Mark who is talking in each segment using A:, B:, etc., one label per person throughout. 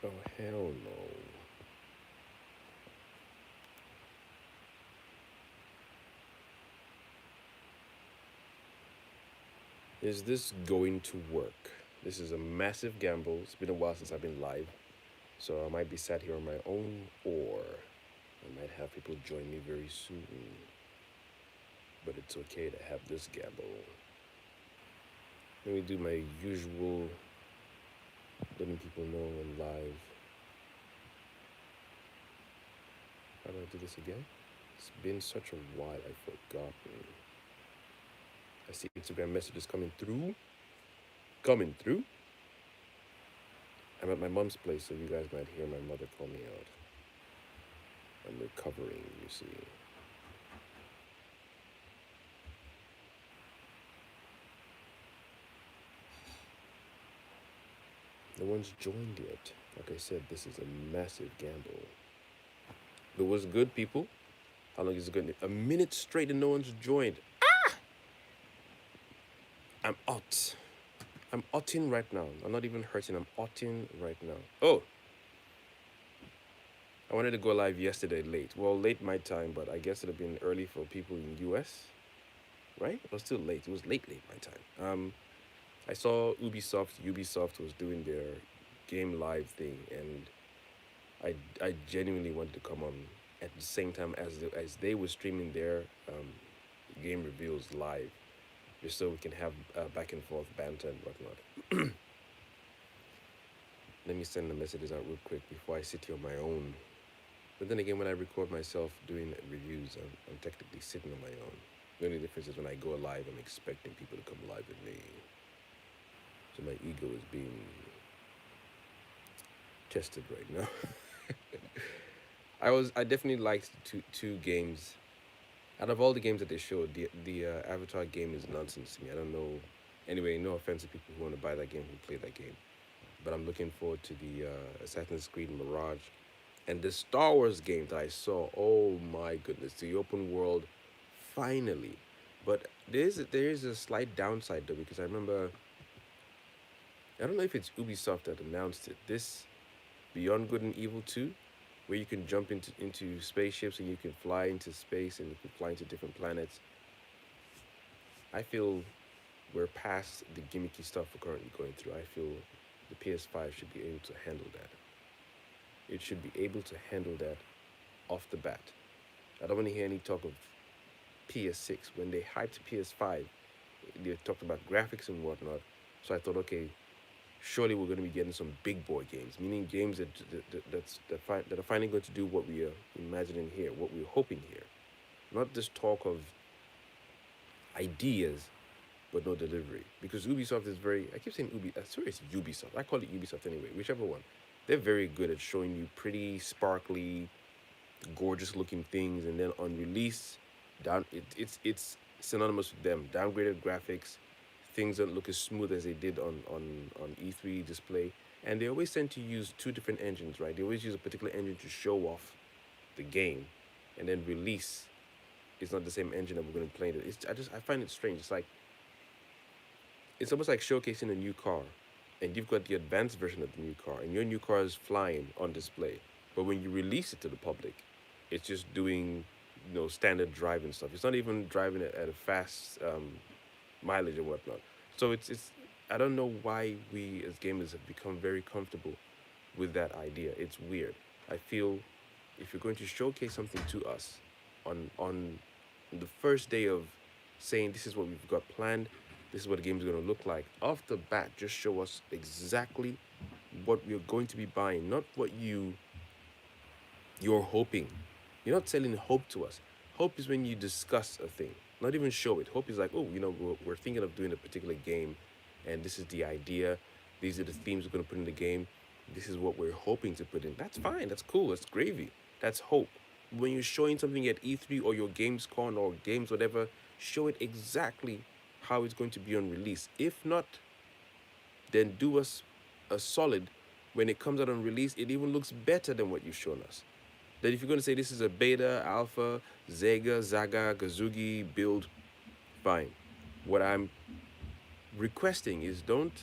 A: Oh, hell no. Is this going to work? This is a massive gamble. It's been a while since I've been live, so I might be sat here on my own, or I might have people join me very soon. But it's okay to have this gamble. Let me do my usual letting people know I'm live. How do I do this again? It's been such a while, I've forgotten. I see Instagram messages coming through. Coming through. I'm at my mom's place, so you guys might hear my mother call me out. I'm recovering, you see. No one's joined yet. Like I said, this is a massive gamble. But what's good, people? How long is it going to? A minute straight and no one's joined. I'm out. I'm outing right now. I'm not even hurting. I'm outing right now. Oh, I wanted to go live yesterday late. Well, late my time, but I guess it'd have been early for people in US, right? It was still late. It was late my time. I saw Ubisoft was doing their game live thing, and I genuinely wanted to come on at the same time as they were streaming their game reveals live, just so we can have back and forth banter and whatnot. Let me send the messages out real quick before I sit here on my own. But then again, when I record myself doing reviews, I'm technically sitting on my own. The only difference is when I go live, I'm expecting people to come live with me. So my ego is being tested right now. I definitely liked two games. Out of all the games that they showed, the Avatar game is nonsense to me. I don't know. Anyway, no offense to people who want to buy that game, who play that game. But I'm looking forward to the Assassin's Creed Mirage and the Star Wars game that I saw. Oh my goodness, the open world, finally. But there is a slight downside though, because I remember, I don't know if it's Ubisoft that announced it. This Beyond Good and Evil 2, where you can jump into spaceships and you can fly into space and you can fly into different planets. I feel we're past the gimmicky stuff we're currently going through. I feel the PS5 should be able to handle that. It should be able to handle that off the bat. I don't want to hear any talk of PS6. When they hyped PS5, they talked about graphics and whatnot. So I thought, okay, surely we're going to be getting some big boy games, meaning games that are finally going to do what we are imagining here, what we're hoping here. Not this talk of ideas, but no delivery. Because Ubisoft is very, I keep saying sorry, it's Ubisoft. I call it Ubisoft anyway, whichever one. They're very good at showing you pretty, sparkly, gorgeous looking things, and then on release, it's synonymous with them. Downgraded graphics, things don't look as smooth as they did on E3 display, and they always tend to use two different engines, right? They always use a particular engine to show off the game, and then release. It's not the same engine that we're going to play. I find it strange. It's almost like showcasing a new car, and you've got the advanced version of the new car, and your new car is flying on display. But when you release it to the public, it's just doing, standard driving stuff. It's not even driving at a fast mileage and whatnot. So it's I don't know why we as gamers have become very comfortable with that idea. It's weird. I feel if you're going to showcase something to us on the first day of saying this is what we've got planned, this is what the game is going to look like, off the bat, just show us exactly what we're going to be buying, not what you're hoping. You're not selling hope to us. Hope is when you discuss a thing, not even show it. Hope is like, oh, we're thinking of doing a particular game, and this is the idea. These are the themes we're going to put in the game. This is what we're hoping to put in. That's fine. That's cool. That's gravy. That's hope. When you're showing something at E3 or your Gamescom or games, whatever, show it exactly how it's going to be on release. If not, then do us a solid. When it comes out on release, it even looks better than what you've shown us. That if you're going to say this is a beta, alpha, Zega, Zaga, Gazugi build, fine. What I'm requesting is don't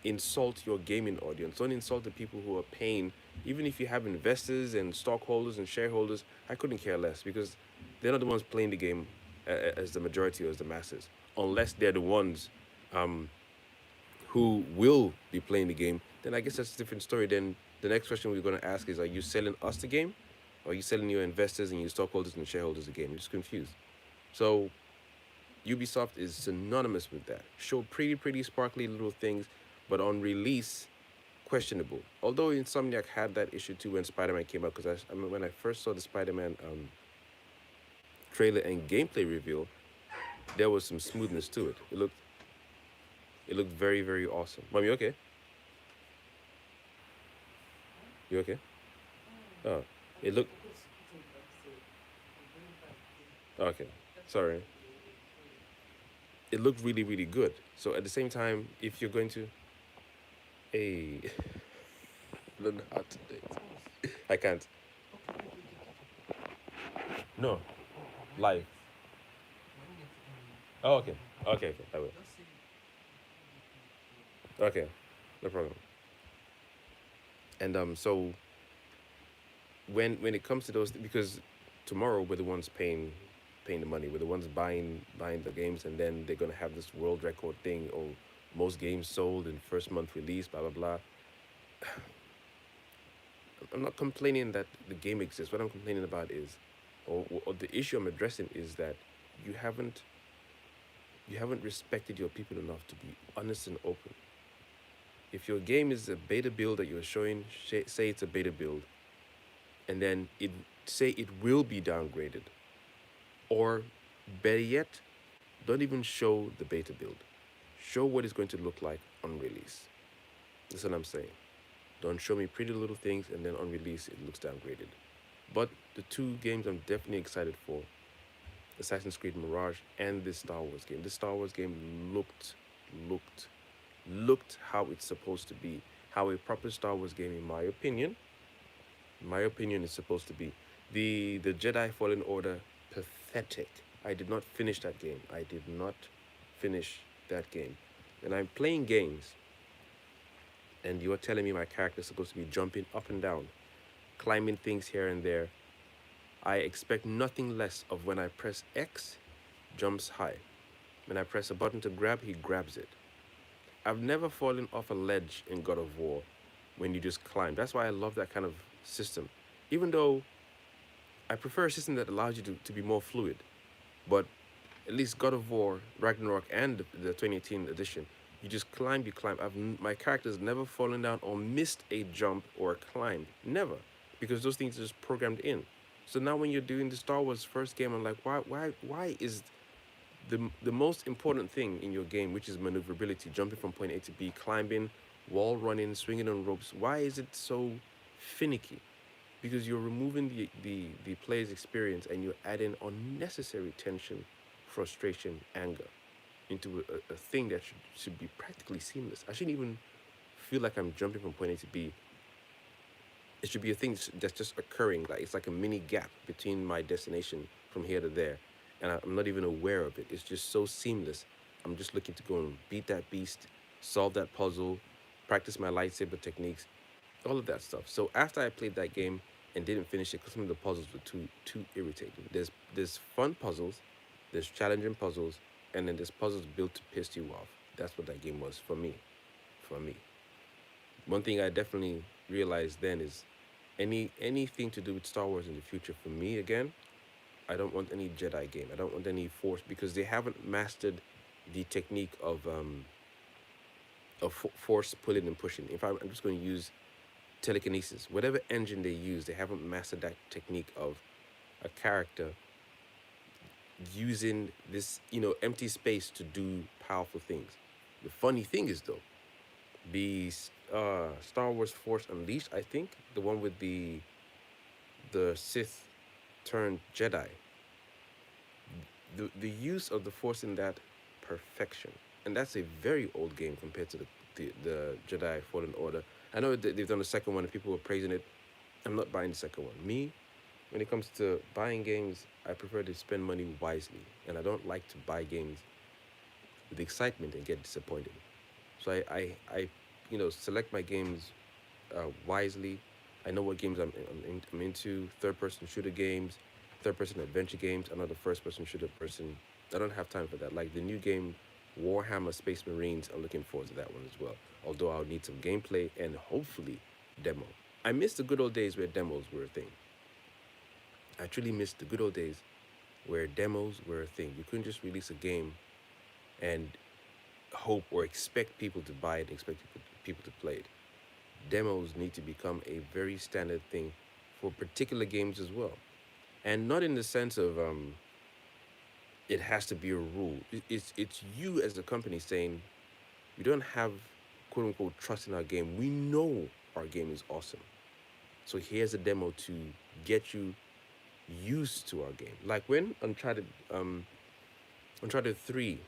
A: insult your gaming audience. Don't insult the people who are paying. Even if you have investors and stockholders and shareholders, I couldn't care less because they're not the ones playing the game as the majority or as the masses, unless they're the ones who will be playing the game. Then I guess that's a different story. Then the next question we're going to ask is: are you selling us the game, or are you selling your investors and your stockholders and shareholders the game? I'm just confused. So Ubisoft is synonymous with that. Show pretty sparkly little things, but on release, questionable. Although Insomniac had that issue too when Spider-Man came out, because I mean, when I first saw the Spider-Man trailer and gameplay reveal, there was some smoothness to it. It looked very awesome. Mom, you okay? You okay? Oh, it looked okay. Sorry. It looked really good. So at the same time, if you're going to, hey, I don't know how to do it. I can't. No, live. Oh, okay. Okay. I will. Okay, no problem. And so when it comes to those, because tomorrow we're the ones paying the money, we're the ones buying the games, and then they're gonna have this world record thing, or most games sold in first month release, blah blah blah. I'm not complaining that the game exists. What I'm complaining about is, or the issue I'm addressing is that you haven't you haven't respected your people enough to be honest and open. If your game is a beta build that you're showing, say it's a beta build, and then it say it will be downgraded, or better yet, don't even show the beta build. Show what it's going to look like on release. That's what I'm saying. Don't show me pretty little things and then on release it looks downgraded. But the two games I'm definitely excited for, Assassin's Creed Mirage and this Star Wars game. This Star Wars game looked looked how it's supposed to be. How a proper Star Wars game, in my opinion, is supposed to be. The Jedi Fallen Order, pathetic. I did not finish that game. I did not finish that game. And I'm playing games, and you're telling me my character is supposed to be jumping up and down, climbing things here and there. I expect nothing less of when I press X, jumps high. When I press a button to grab, he grabs it. I've never fallen off a ledge in God of War when you just climb. That's why I love that kind of system. Even though I prefer a system that allows you to be more fluid. But at least God of War, Ragnarok, and the 2018 edition, you just climb, you climb. My character's never fallen down or missed a jump or a climb. Never. Because those things are just programmed in. So now when you're doing the Star Wars first game, I'm like, why is the most important thing in your game, which is maneuverability, jumping from point A to B, climbing, wall running, swinging on ropes, why is it so finicky? Because you're removing the player's experience and you're adding unnecessary tension, frustration, anger into a thing that should be practically seamless. I shouldn't even feel like I'm jumping from point A to B. It should be a thing that's just occurring. Like it's like a mini gap between my destination from here to there, and I'm not even aware of it. It's just so seamless. I'm just looking to go and beat that beast, solve that puzzle, practice my lightsaber techniques, all of that stuff. So after I played that game and didn't finish it because some of the puzzles were too irritating. There's fun puzzles, there's challenging puzzles, and then there's puzzles built to piss you off. That's what that game was for me. For me. One thing I definitely realized then is anything to do with Star Wars in the future for me again, I don't want any Jedi game. I don't want any Force because they haven't mastered the technique of Force pulling and pushing. In fact, I'm just going to use telekinesis. Whatever engine they use, they haven't mastered that technique of a character using this empty space to do powerful things. The funny thing is though, the Star Wars Force Unleashed, I think the one with the Sith turned Jedi, the use of the Force in that, perfection, and that's a very old game compared to the Jedi Fallen Order. I know they've done the second one and people were praising it. I'm not buying the second one. Me, when it comes to buying games, I prefer to spend money wisely, and I don't like to buy games with excitement and get disappointed. So I select my games wisely. I know what games I'm into. Third person shooter games, third person adventure games. I'm not a first person shooter person. I don't have time for that. Like the new game, Warhammer Space Marines. I'm looking forward to that one as well. Although I'll need some gameplay and hopefully demo. I miss the good old days where demos were a thing. I truly miss the good old days where demos were a thing. You couldn't just release a game and hope or expect people to buy it, expect people to play it. Demos need to become a very standard thing for particular games as well. And not in the sense of it has to be a rule. It's you as a company saying we don't have quote unquote trust in our game. We know our game is awesome. So here's a demo to get you used to our game. Like when Uncharted 3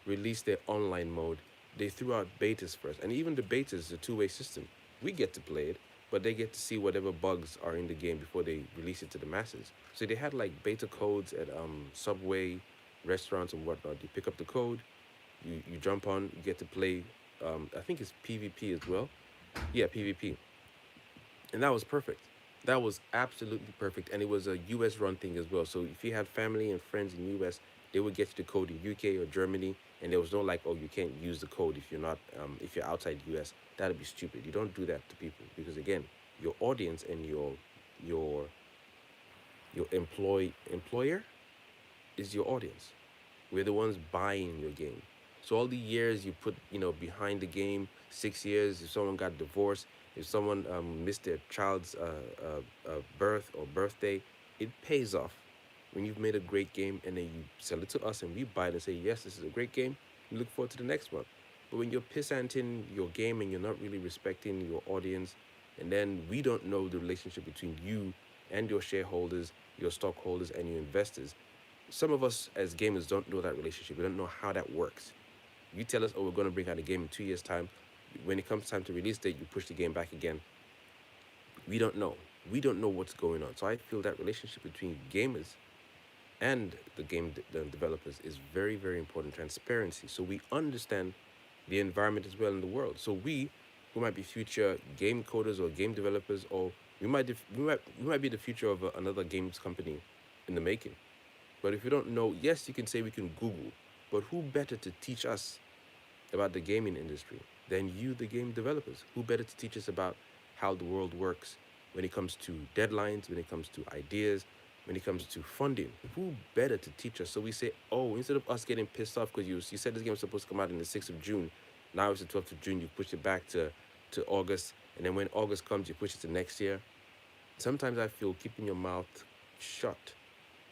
A: released their online mode, they threw out betas first. And even the betas is a two-way system. We get to play it, but they get to see whatever bugs are in the game before they release it to the masses. So they had like beta codes at Subway, restaurants and whatnot. You pick up the code, you jump on, you get to play. I think it's PvP as well. Yeah, PvP, and that was perfect. That was absolutely perfect, and it was a US run thing as well. So if you had family and friends in US, they would get you the code in UK or Germany, and there was no like, oh, you can't use the code if you're outside US. That'd be stupid. You don't do that to people because again, your audience and your employer is your audience. We're the ones buying your game. So all the years you put, behind the game, 6 years, if someone got divorced, if someone missed their child's birth or birthday, it pays off when you've made a great game and then you sell it to us and we buy it and say, yes, this is a great game. We look forward to the next one. But when you're pissanting your game and you're not really respecting your audience, and then we don't know the relationship between you and your shareholders, your stockholders, and your investors, some of us as gamers don't know that relationship. We don't know how that works. You tell us, oh, we're going to bring out a game in 2 years' time. When it comes time to release date, you push the game back again. We don't know. We don't know what's going on. So I feel that relationship between gamers and the developers is very, very important. Transparency. So we understand the environment as well in the world. So who might be future game coders or game developers, or we might be the future of another games company in the making. But if you don't know, yes, you can say we can Google, but who better to teach us about the gaming industry than you, the game developers? Who better to teach us about how the world works when it comes to deadlines, when it comes to ideas, when it comes to funding? Who better to teach us? So we say, oh, instead of us getting pissed off because you said this game was supposed to come out in the 6th of June, now it's the 12th of June, you push it back to August, and then when August comes, you push it to next year. Sometimes I feel keeping your mouth shut.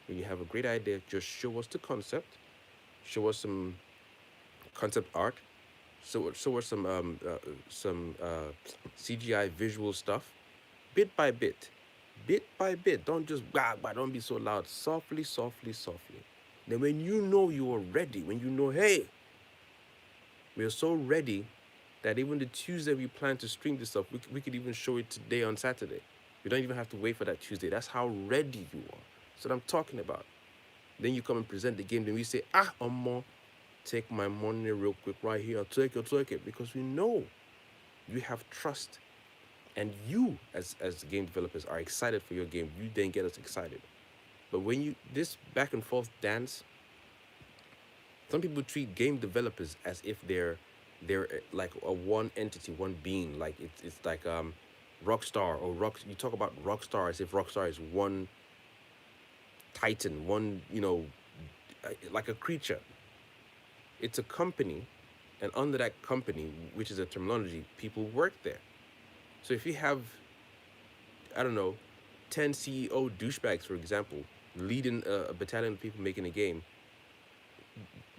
A: When you have a great idea, just show us the concept, show us some concept art, show us some CGI visual stuff, bit by bit, bit by bit. Don't just don't be so loud. Softly, softly, softly. Then when you know you are ready, when you know, hey, we are so ready that even the Tuesday we plan to stream this stuff, we could even show it today on Saturday. We don't even have to wait for that Tuesday. That's how ready you are. That's what I'm talking about. Then you come and present the game. Then we say, Omo, take my money real quick right here. Take it. Because we know you have trust. And you, as game developers, are excited for your game. You then get us excited. But when this back and forth dance, some people treat game developers as if they're like a one entity, one being. Like it's like Rockstar or Rock. You talk about Rockstar as if Rockstar is one titan, one like a creature. It's a company, and under that company, which is a terminology, people work there. So if you have, I don't know, 10 CEO douchebags, for example, leading a battalion of people making a game,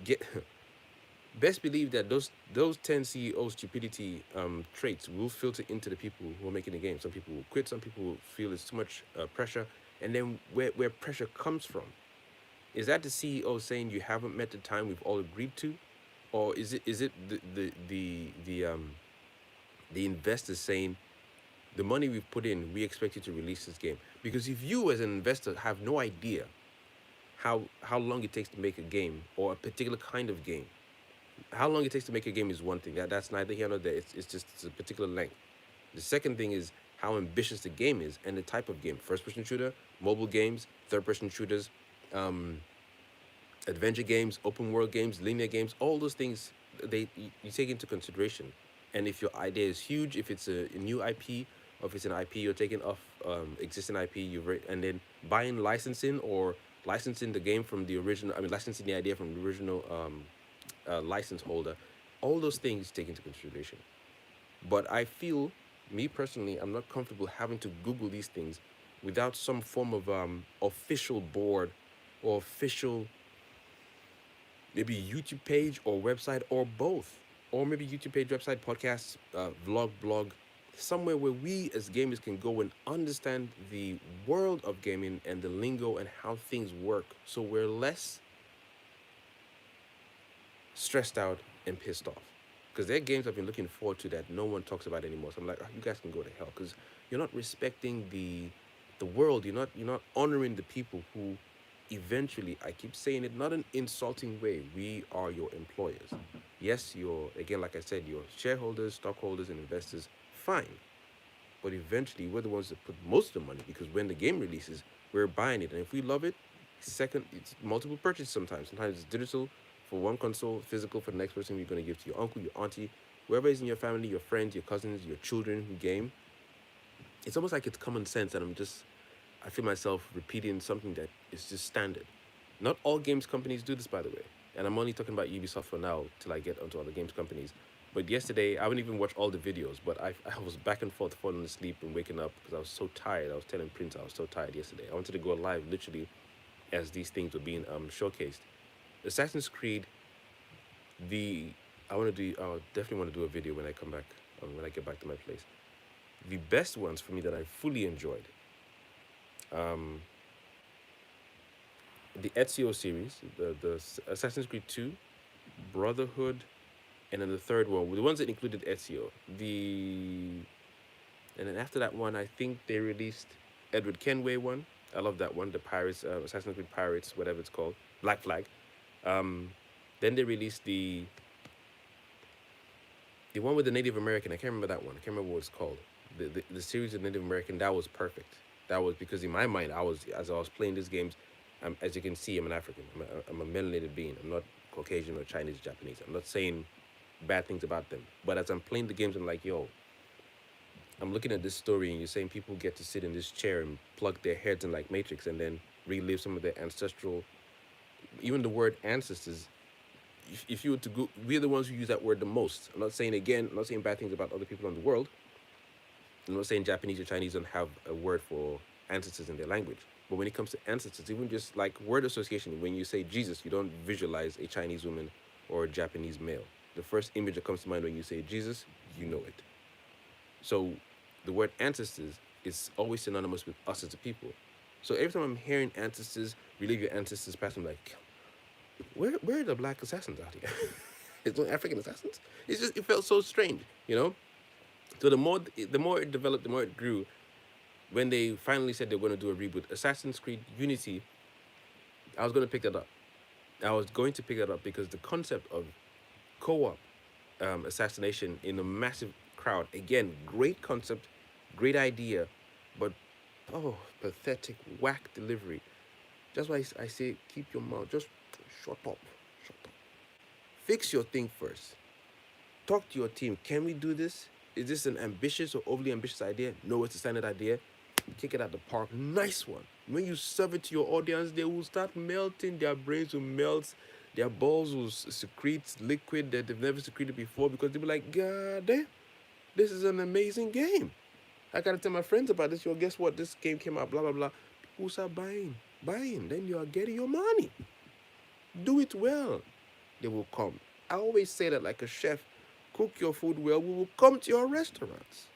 A: get best believe that those 10 CEOs stupidity traits will filter into the people who are making the game. Some people will quit, some people will feel it's too much pressure, and then where pressure comes from, is that the CEO saying you haven't met the time we've all agreed to, or is it the investors saying the money we've put in, we expect you to release this game? Because if you as an investor have no idea how long it takes to make a game or a particular kind of game, How long it takes to make a game is one thing. That's neither here nor there. It's a particular length. The second thing is how ambitious the game is and the type of game. First person shooter, mobile games, third person shooters, um, adventure games, open world games, linear games, all those things you take into consideration. And if your idea is huge, if it's a new IP, or if it's an IP you're taking off existing IP, and then buying licensing or licensing the game from the original. I mean, licensing the idea from the original license holder. All those things take into consideration. But I feel, me personally, I'm not comfortable having to Google these things without some form of official board or official maybe YouTube page or website or both, or maybe YouTube page, website, podcast, vlog, blog, somewhere where we as gamers can go and understand the world of gaming and the lingo and how things work, so we're less stressed out and pissed off. Because there are games I've been looking forward to that no one talks about anymore. So I'm like, oh, you guys can go to hell because you're not respecting the world. You're not honoring the people who eventually, I keep saying it, not an insulting way. We are your employers. Yes, you're, again, like I said, your shareholders, stockholders, and investors. Fine. But eventually, we're the ones that put most of the money because when the game releases, we're buying it. And if we love it, second, it's multiple purchases sometimes. Sometimes it's digital for one console, physical for the next person. You're going to give to your uncle, your auntie, whoever is in your family, your friends, your cousins, your children who game. It's almost like it's common sense that I feel myself repeating something that is just standard. Not all games companies do this, by the way. And I'm only talking about Ubisoft for now till I get onto other games companies. But yesterday, I haven't even watched all the videos, but I was back and forth falling asleep and waking up because I was so tired. I was telling Prince I was so tired yesterday. I wanted to go live literally as these things were being showcased. Assassin's Creed, the I definitely want to do a video when I come back, when I get back to my place. The best ones for me that I fully enjoyed, um, the Ezio series, the Assassin's Creed 2, Brotherhood, and then the third one, the ones that included Ezio. And then after that one, I think they released Edward Kenway one. I love that one, the Pirates, Assassin's Creed Pirates, whatever it's called, Black Flag. Um, then they released the one with the Native American. I can't remember that one. I can't remember what it's called. The series of Native American, that was perfect. That was because in my mind, as I was playing these games, as you can see, I'm an African. I'm a melanated being. I'm not Caucasian or Chinese or Japanese. I'm not saying bad things about them. But as I'm playing the games, I'm like, yo, I'm looking at this story and you're saying people get to sit in this chair and plug their heads in like Matrix and then relive some of their ancestral, even the word ancestors. If you were to go, we're the ones who use that word the most. I'm not saying, again, I'm not saying bad things about other people in the world. I'm not saying Japanese or Chinese don't have a word for ancestors in their language. But when it comes to ancestors, even just like word association, when you say Jesus, you don't visualize a Chinese woman or a Japanese male. The first image that comes to mind when you say Jesus, you know it. So the word ancestors is always synonymous with us as a people. So every time I'm hearing ancestors, relive your ancestors past, I'm like, where are the black assassins out here? It's no African assassins. It felt so strange, you know. So the more it developed, the more it grew. When they finally said they were going to do a reboot, Assassin's Creed Unity, I was going to pick that up. I was going to pick that up because the concept of co-op assassination in a massive crowd, again, great concept, great idea, but oh, pathetic, whack delivery. That's why I say keep your mouth, just shut up, shut up. Fix your thing first. Talk to your team. Can we do this? Is this an ambitious or overly ambitious idea? No, it's a standard idea. Kick it out the park. Nice one. When you serve it to your audience, they will start melting. Their brains will melt. Their balls will secrete liquid that they've never secreted before because they'll be like, God damn, this is an amazing game. I gotta tell my friends about this. Yo, guess what? This game came out, blah, blah, blah. People start buying. Buying. Then you are getting your money. Do it well. They will come. I always say that like a chef, cook your food well, we will come to your restaurants.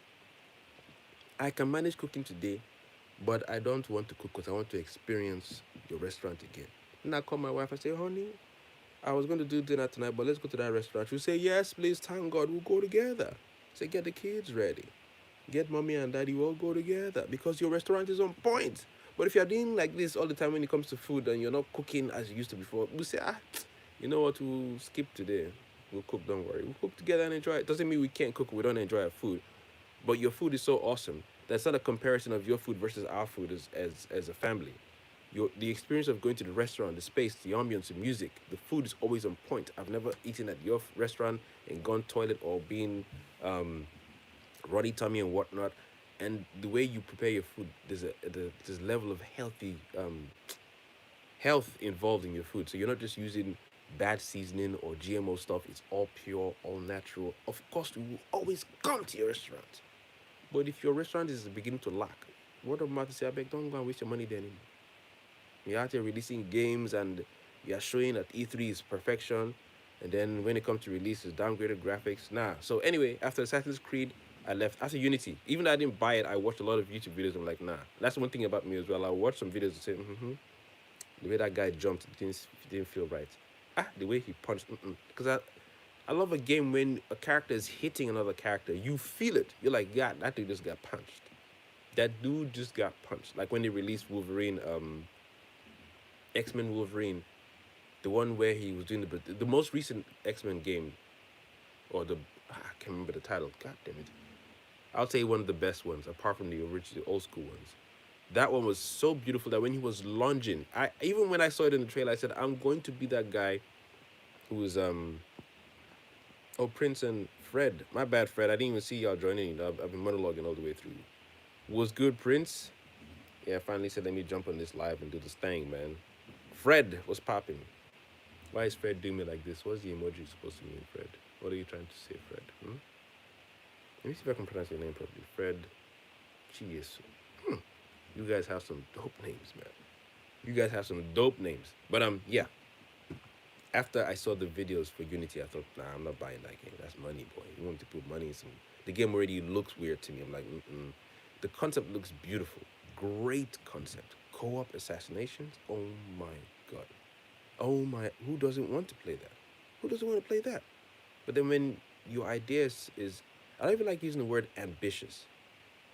A: I can manage cooking today, but I don't want to cook because I want to experience your restaurant again. And I call my wife and say, honey, I was going to do dinner tonight, but let's go to that restaurant. She'll say, yes, please, thank God, we'll go together. Say, get the kids ready. Get mommy and daddy, we'll go together because your restaurant is on point. But if you're doing like this all the time when it comes to food and you're not cooking as you used to before, we say, you know what, we'll skip today. We'll cook. Don't worry. We'll cook together and enjoy it. Doesn't mean we can't cook. We don't enjoy our food, but your food is so awesome. That's not a comparison of your food versus our food as a family. The experience of going to the restaurant, the space, the ambience, the music, the food is always on point. I've never eaten at your restaurant and gone toilet or been um, ruddy tummy and whatnot. And the way you prepare your food, there's a level of health involved in your food. So you're not just using bad seasoning or GMO stuff. It's all pure, all natural. Of course, we will always come to your restaurant. But if your restaurant is beginning to lack, word of mouth say, I beg, don't go and waste your money there anymore. You're out here releasing games and you're showing that E3 is perfection. And then when it comes to release, it's downgraded graphics. Nah. So anyway, after Assassin's Creed, I left. After Unity, even though I didn't buy it, I watched a lot of YouTube videos. I'm like, nah. That's one thing about me as well. I watched some videos and say, the way that guy jumped, it didn't feel right. The way he punched, because I love a game when a character is hitting another character. You feel it. You're like, God, that dude just got punched. That dude just got punched. Like when they released Wolverine, X-Men Wolverine, the one where he was doing the most recent X-Men game, or I can't remember the title. God damn it. I'll say one of the best ones, apart from the original old school ones. That one was so beautiful that when he was lunging, I even when I saw it in the trailer, I said, I'm going to be that guy who was Prince and Fred. My bad, Fred. I didn't even see y'all joining. I've been monologuing all the way through. Was good, Prince? Yeah, I finally said let me jump on this live and do this thing, man. Fred was popping. Why is Fred doing me like this? What's the emoji supposed to mean, Fred? What are you trying to say, Fred? Let me see if I can pronounce your name properly. Fred Chiesu. You guys have some dope names, man. You guys have some dope names. But yeah. After I saw the videos for Unity, I thought, nah, I'm not buying that game. That's money, boy. You want to put money in some. The game already looks weird to me. I'm like, The concept looks beautiful. Great concept. Co-op assassinations. Oh my god. Oh my. Who doesn't want to play that? Who doesn't want to play that? But then when your ideas is, I don't even like using the word ambitious.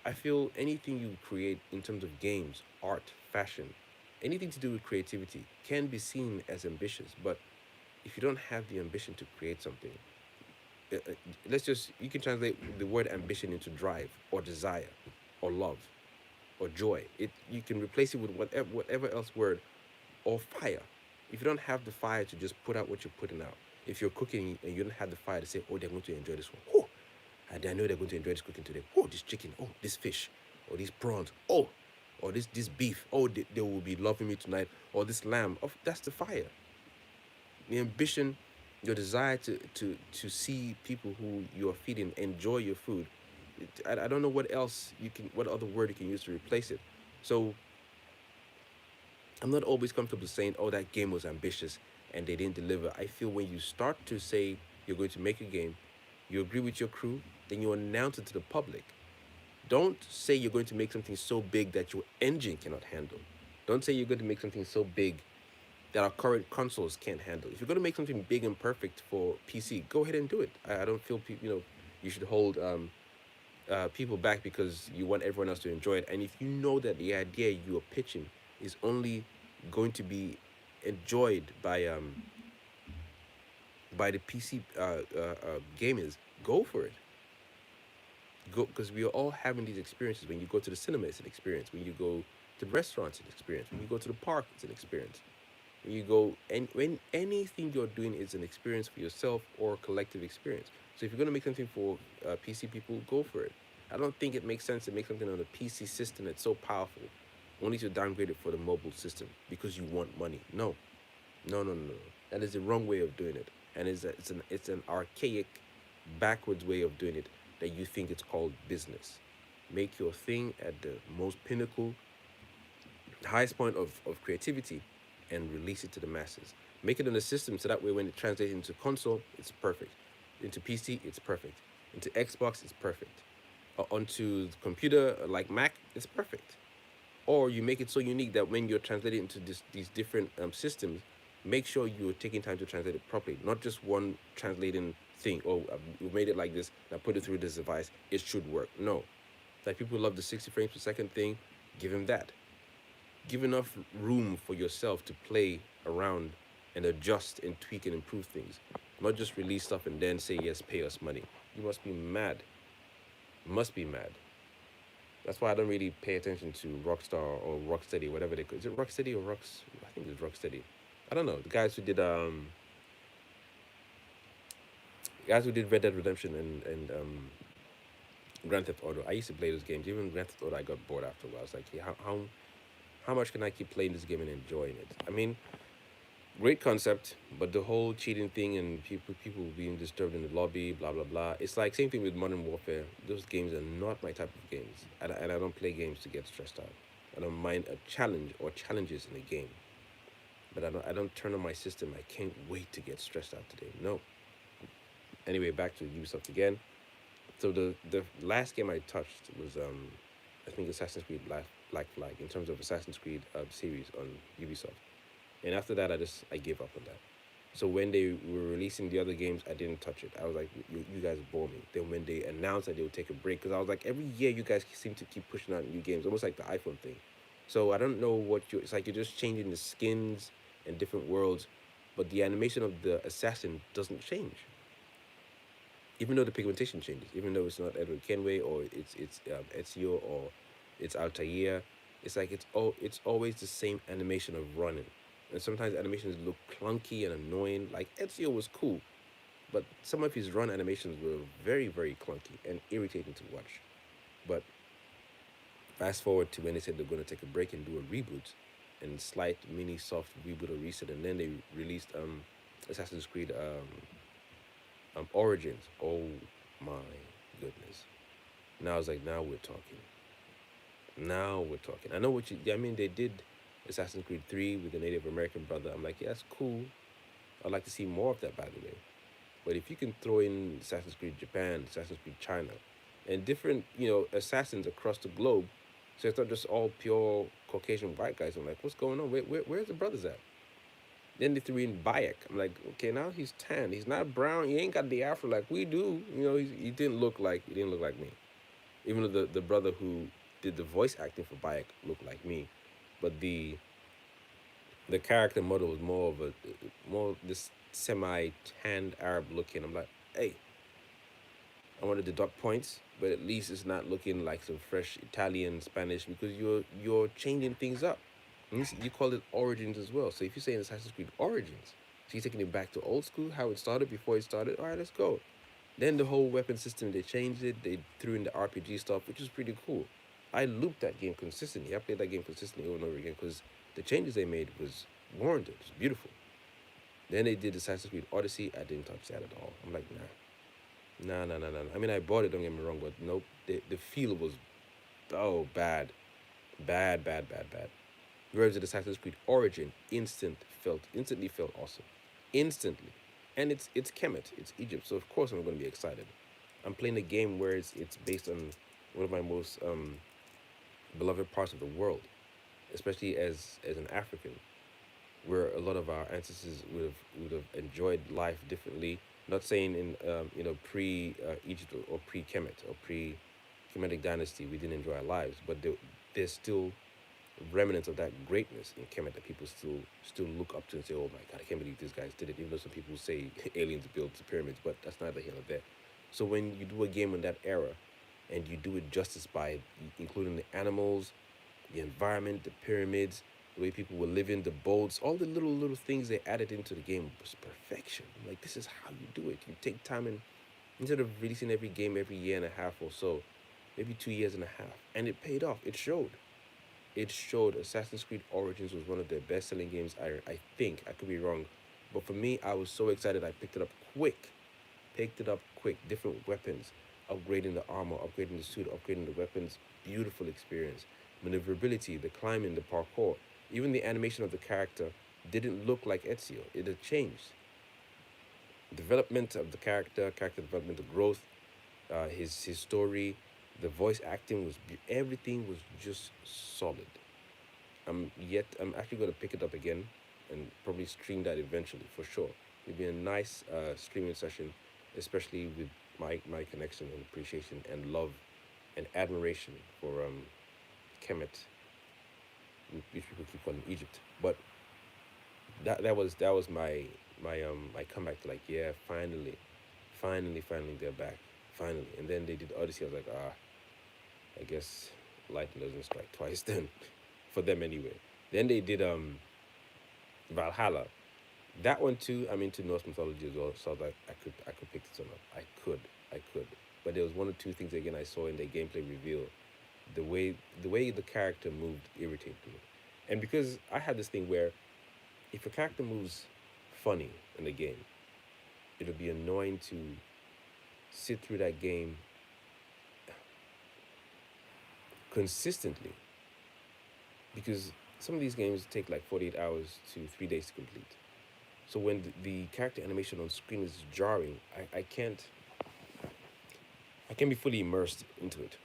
A: I feel anything you create in terms of games, art, fashion, anything to do with creativity can be seen as ambitious. But if you don't have the ambition to create something, you can translate the word ambition into drive or desire or love or joy. You can replace it with whatever else word, or fire. If you don't have the fire to just put out what you're putting out, if you're cooking and you don't have the fire to say, oh, they're going to enjoy this one. Oh, and I know they're going to enjoy this cooking today. Oh, this chicken. Oh, this fish. Or these prawns. Oh, or this beef. Oh, they will be loving me tonight. Or this lamb. Oh, that's the fire. The ambition, your desire to see people who you are feeding enjoy your food. I don't know what other word you can use to replace it. So I'm not always comfortable saying, oh, that game was ambitious and they didn't deliver. I feel when you start to say you're going to make a game, you agree with your crew, then you announce it to the public. Don't say you're going to make something so big that your engine cannot handle. Don't say you're going to make something so big that our current consoles can't handle. If you're going to make something big and perfect for PC, go ahead and do it. I don't feel you should hold people back because you want everyone else to enjoy it. And if you know that the idea you are pitching is only going to be enjoyed by the PC gamers, go for it. Go, because we are all having these experiences. When you go to the cinema, it's an experience. When you go to the restaurants, it's an experience. When you go to the park, it's an experience. When you go, and when anything you're doing is an experience for yourself or a collective experience. So if you're gonna make something for PC people, go for it. I don't think it makes sense to make something on a PC system that's so powerful, only to downgrade it for the mobile system because you want money. No, no, no, no, no. That is the wrong way of doing it, and it's an archaic, backwards way of doing it that you think it's called business. Make your thing at the most pinnacle, highest point of creativity, and release it to the masses. Make it in the system so that way when it translates into console, it's perfect. Into PC, it's perfect. Into Xbox, it's perfect. Onto the computer like Mac, it's perfect. Or you make it so unique that when you're translating into these different systems, make sure you're taking time to translate it properly, not just one translating thing. Oh, we made it like this, now put it through this device, it should work. No. Like people love the 60 frames per second thing, give them that. Give enough room for yourself to play around and adjust and tweak and improve things. not just release stuff and then say yes, pay us money. You must be mad. Must be mad. That's why I don't really pay attention to Rockstar or Rocksteady, whatever they call. Is it Rocksteady or Rocks? I think it's Rocksteady. I don't know. The guys who did Red Dead Redemption and Grand Theft Auto. I used to play those games. Even Grand Theft Auto, I got bored after a while. I was like, yeah, how much can I keep playing this game and enjoying it? I mean, great concept, but the whole cheating thing and people being disturbed in the lobby, blah blah blah. It's like same thing with Modern Warfare. Those games are not my type of games, and I don't play games to get stressed out. I don't mind a challenge or challenges in a game, but I don't turn on my system. I can't wait to get stressed out today. No. Anyway, back to Ubisoft again. So the last game I touched was I think Assassin's Creed Black Flag in terms of Assassin's Creed series on Ubisoft. And after that, I gave up on that. So when they were releasing the other games, I didn't touch it. I was like, you guys bore me. Then when they announced that they would take a break, because I was like, every year you guys seem to keep pushing out new games, almost like the iPhone thing. So I don't know what you. It's like you're just changing the skins and different worlds, but the animation of the assassin doesn't change, even though the pigmentation changes. Even though it's not Edward Kenway or it's Ezio or it's Altair, it's like it's always the same animation of running. And sometimes animations look clunky and annoying. Like Ezio was cool, but some of his run animations were very, very clunky and irritating to watch. But fast forward to when they said they're going to take a break and do a reboot, and slight mini soft reboot or reset, and then they released Assassin's Creed Origins. Oh my goodness! Now I was like, now we're talking. Now we're talking. I know what you. I mean, they did Assassin's Creed 3 with the Native American brother. I'm like, yeah, that's cool. I'd like to see more of that, by the way. But if you can throw in Assassin's Creed Japan, Assassin's Creed China, and different, assassins across the globe, so it's not just all pure Caucasian white guys. I'm like, what's going on? Where's the brothers at? Then they threw in Bayek. I'm like, okay, now he's tan. He's not brown. He ain't got the afro like we do. He didn't look like me. Even though the brother who did the voice acting for Bayek looked like me, but the character model was more this semi tanned Arab looking. I'm like, hey, I want to deduct points, but at least it's not looking like some fresh Italian Spanish because you're changing things up. And you call it Origins as well. So if you say in Assassin's Creed Origins, so you're taking it back to old school, how it started before it started. All right, let's go. Then the whole weapon system, they changed it. They threw in the RPG stuff, which is pretty cool. I looped that game consistently. I played that game consistently over and over again because the changes they made was warranted. It was beautiful. Then they did Assassin's Creed Odyssey. I didn't touch that at all. I'm like, nah, nah, nah, nah, nah. I mean, I bought it. Don't get me wrong, but nope. The feel was bad, bad, bad, bad, bad. Whereas the Assassin's Creed Origin instantly felt awesome, instantly, and it's Kemet, it's Egypt, so of course I'm going to be excited. I'm playing a game where it's based on one of my most beloved parts of the world, especially as an African, where a lot of our ancestors would have enjoyed life differently. Not saying in pre Egypt or pre Kemet or pre Kemetic dynasty we didn't enjoy our lives, but there's still remnants of that greatness in Kemet that people still look up to and say, "Oh my God, I can't believe these guys did it." Even though some people say aliens built the pyramids, but that's neither here nor there. So when you do a game in that era, and you do it justice by including the animals, the environment, the pyramids, the way people were living, the boats, all the little things they added into the game was perfection. I'm like, this is how you do it. You take time and instead of releasing every game every year and a half or so, maybe 2 years and a half, and it paid off. It showed. It showed. Assassin's Creed Origins was one of their best-selling games. I think I could be wrong, but for me, I was so excited. I picked it up quick. Picked it up quick. Different weapons, upgrading the armor, upgrading the suit, upgrading the weapons. Beautiful experience. Maneuverability, the climbing, the parkour, even the animation of the character didn't look like Ezio. It had changed. Development of the character development, the growth, his story, the voice acting everything was just solid. I'm actually going to pick it up again and probably stream that eventually for sure. It'd be a nice streaming session, especially with my connection and appreciation and love and admiration for Kemet, which people keep calling Egypt. But that was my my comeback to like, yeah, finally they're back, finally. And then they did Odyssey. I was like, I guess lightning doesn't strike twice then, for them anyway. Then they did Valhalla. That one too. I'm into Norse mythology as well, so I was like, I could pick this one up. I could. But there was one or two things again I saw in the gameplay reveal. The way the character moved irritated me, and because I had this thing where if a character moves funny in the game, it'll be annoying to sit through that game consistently because some of these games take like 48 hours to 3 days to complete. So when the character animation on screen is jarring, I can't be fully immersed into it.